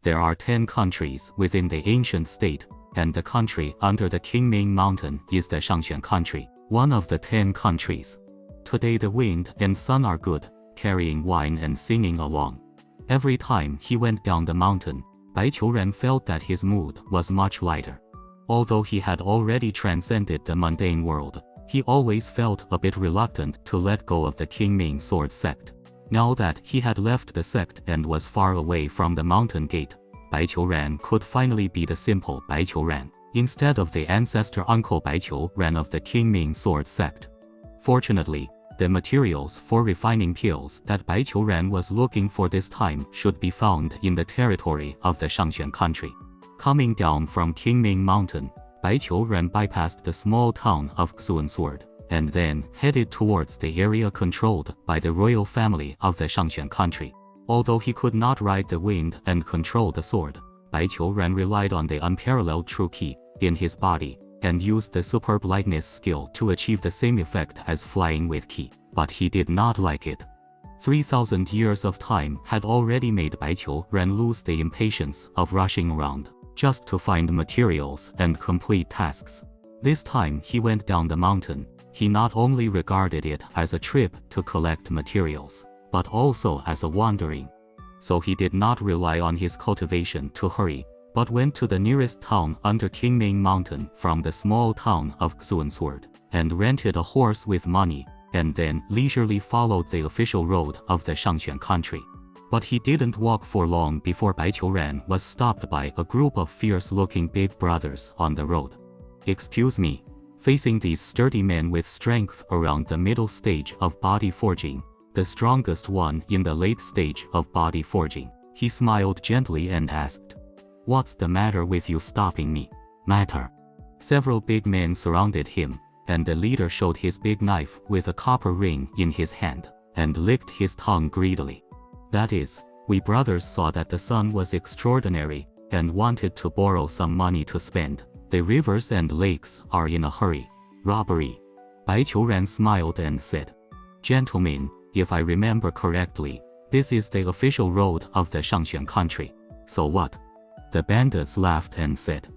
There are 10 countries within the ancient state, and the country under the Qingming Mountain is the Shangxuan country, one of the 10 countries. Today the wind and sun are good, carrying wine and singing along. Every time he went down the mountain, Bai Qiuren felt that his mood was much lighter. Although he had already transcended the mundane world, he always felt a bit reluctant to let go of the Qingming sword sect. Now that he had left the sect and was far away from the mountain gate, Bai Qiuren could finally be the simple Bai Qiuren, instead of the ancestor uncle Bai Qiuren of the Qingming sword sect. Fortunately, the materials for refining pills that Bai Qiuren was looking for this time should be found in the territory of the Shangxuan country. Coming down from Qingming Mountain, Bai Qiuren bypassed the small town of Xuansword, and then headed towards the area controlled by the royal family of the Shangxuan country. Although he could not ride the wind and control the sword, Bai Qiuren relied on the unparalleled true qi in his body, and used the superb lightness skill to achieve the same effect as flying with qi, but he did not like it. 3,000 years of time had already made Bai Qiuren lose the impatience of rushing around, just to find materials and complete tasks. This time he went down the mountain, he not only regarded it as a trip to collect materials, but also as a wandering. So he did not rely on his cultivation to hurry, but went to the nearest town under Qingming Mountain from the small town of Xuansword, and rented a horse with money, and then leisurely followed the official road of the Shangxuan country. But he didn't walk for long before Bai Qiuren was stopped by a group of fierce-looking big brothers on the road. "Excuse me." Facing these sturdy men with strength around the middle stage of body forging, the strongest one in the late stage of body forging, he smiled gently and asked, "What's the matter with you stopping me?" "Matter." Several big men surrounded him, and the leader showed his big knife with a copper ring in his hand, and licked his tongue greedily. "That is, we brothers saw that the sun was extraordinary, and wanted to borrow some money to spend. The rivers and lakes are in a hurry. Robbery." Bai Qiuren smiled and said, "Gentlemen, if I remember correctly, this is the official road of the Shangxuan country. So what?" The bandits laughed and said,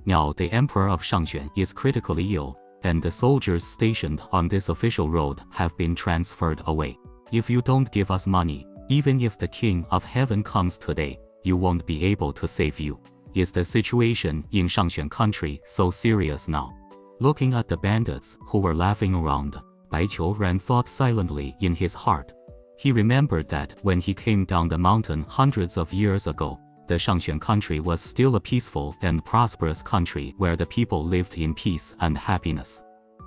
"Now the emperor of Shangxuan is critically ill, and the soldiers stationed on this official road have been transferred away. If you don't give us money, even if the king of heaven comes today, you won't be able to save you. Is the situation in Shangxuan country so serious now?" Looking at the bandits who were laughing around, Bai Qiuren thought silently in his heart. He remembered that when he came down the mountain hundreds of years ago, the Shangxuan country was still a peaceful and prosperous country where the people lived in peace and happiness.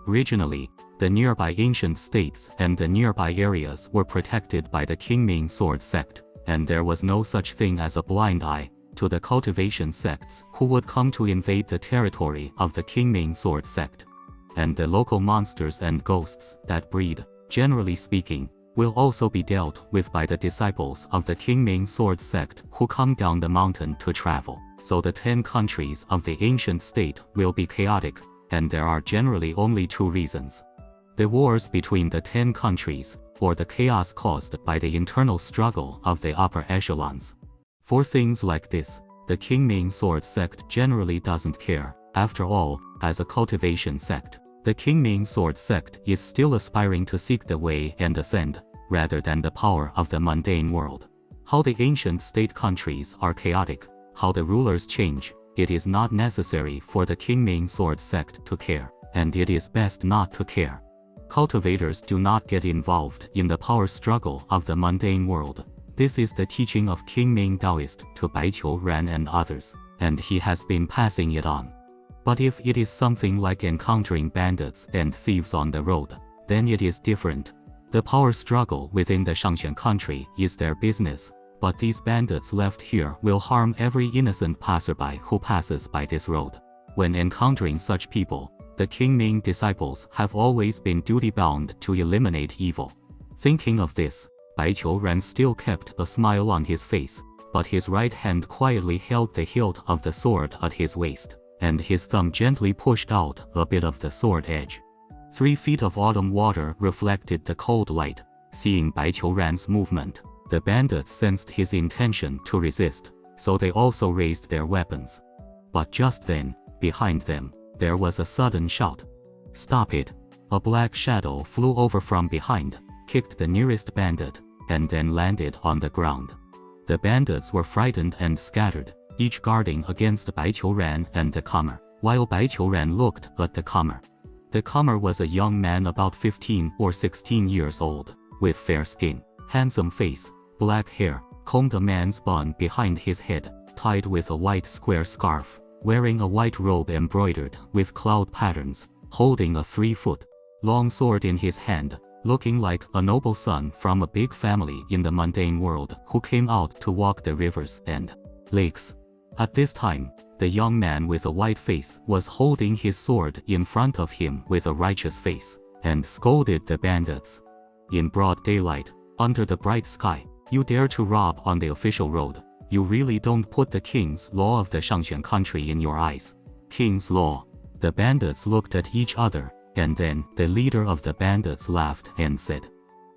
Originally, the nearby ancient states and the nearby areas were protected by the Qingming sword sect, and there was no such thing as a blind eye to the cultivation sects who would come to invade the territory of the Qingming sword sect. And the local monsters and ghosts that breed, generally speaking, will also be dealt with by the disciples of the Qingming sword sect who come down the mountain to travel. So the 10 countries of the ancient state will be chaotic, and there are generally only 2 reasons: the wars between the 10 countries, or the chaos caused by the internal struggle of the upper echelons. For things like this, the Qingming sword sect generally doesn't care. After all, as a cultivation sect, the Qingming sword sect is still aspiring to seek the way and ascend, rather than the power of the mundane world. How the ancient state countries are chaotic, how the rulers change, it is not necessary for the Qingming sword sect to care, and it is best not to care. Cultivators do not get involved in the power struggle of the mundane world. This is the teaching of Qingming Taoist to Bai Qiuren and others, and he has been passing it on. But if it is something like encountering bandits and thieves on the road, then it is different. The power struggle within the Shangxuan country is their business, but these bandits left here will harm every innocent passerby who passes by this road. When encountering such people, the Qingming disciples have always been duty-bound to eliminate evil. Thinking of this, Bai Qiuren still kept a smile on his face, but his right hand quietly held the hilt of the sword at his waist, and his thumb gently pushed out a bit of the sword edge. 3 feet of autumn water reflected the cold light. Seeing Bai Qiuren's movement, the bandits sensed his intention to resist, so they also raised their weapons. But just then, behind them, there was a sudden shout. "Stop it!" A black shadow flew over from behind, kicked the nearest bandit, and then landed on the ground. The bandits were frightened and scattered, each guarding against Bai Qiuran and the comer, while Bai Qiuran looked at the comer. The comer was a young man about 15 or 16 years old, with fair skin, handsome face, black hair, combed a man's bun behind his head, tied with a white square scarf, wearing a white robe embroidered with cloud patterns, holding a 3-foot-long sword in his hand, looking like a noble son from a big family in the mundane world who came out to walk the rivers and lakes. At this time, the young man with a white face was holding his sword in front of him with a righteous face, and scolded the bandits. "In broad daylight, under the bright sky, you dare to rob on the official road. You really don't put the king's law of the Shangxuan country in your eyes." King's law. The bandits looked at each other, and then the leader of the bandits laughed and said,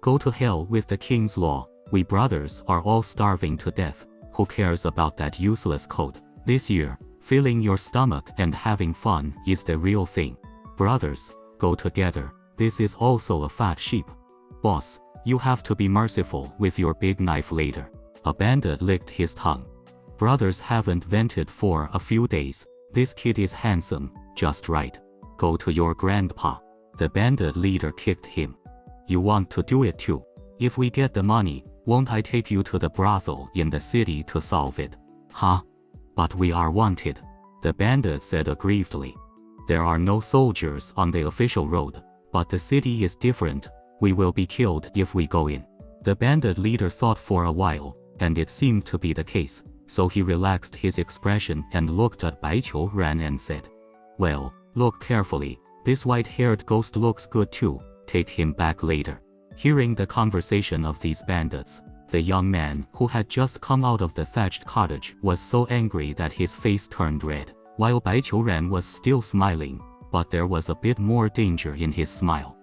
"Go to hell with the king's law. We brothers are all starving to death. Who cares about that useless code? This year, filling your stomach and having fun is the real thing. Brothers, go together. This is also a fat sheep. Boss, you have to be merciful with your big knife later." A bandit licked his tongue. "Brothers haven't vented for a few days. This kid is handsome, just right. Go to your grandpa." The bandit leader kicked him. "You want to do it too? If we get the money, won't I take you to the brothel in the city to solve it?" "Huh? But we are wanted," the bandit said aggrievedly. "There are no soldiers on the official road, but the city is different. We will be killed if we go in." The bandit leader thought for a while, and it seemed to be the case, so he relaxed his expression and looked at Bai Qiuran and said, "Well, look carefully. This white-haired ghost looks good too. Take him back later." Hearing the conversation of these bandits, the young man who had just come out of the thatched cottage was so angry that his face turned red, while Bai Qiuran was still smiling, but there was a bit more danger in his smile.